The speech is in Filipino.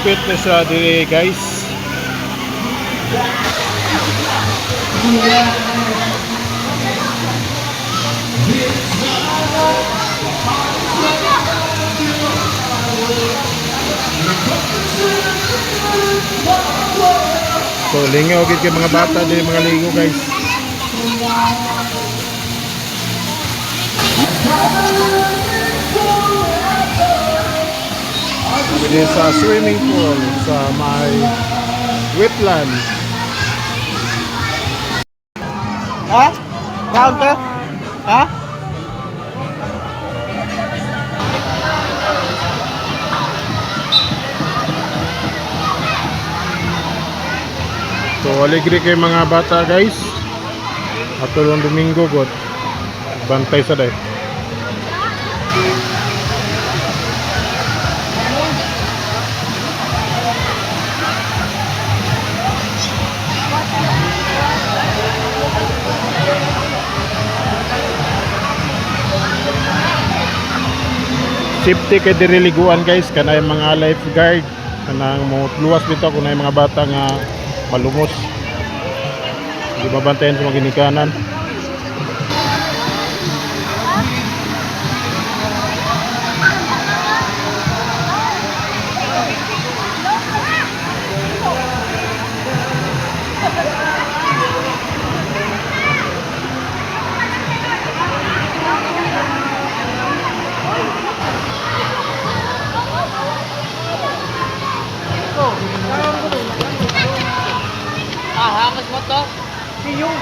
gupit na sa dire guys. So lingaw gid kay mga bata dire mga ligo guys. Ini sa swimming pool sa may wetland. Ha? Count ka? Ha? So aligre kay mga bata guys. Atulong Domingo god. Bantay sa day. Safety kay diri liguan guys, kanay mga lifeguard kanang mo luwas bitaw kunay mga bata nga malumos. Di mabantayan sa mga ginikanan. Hangat mo to? Yung.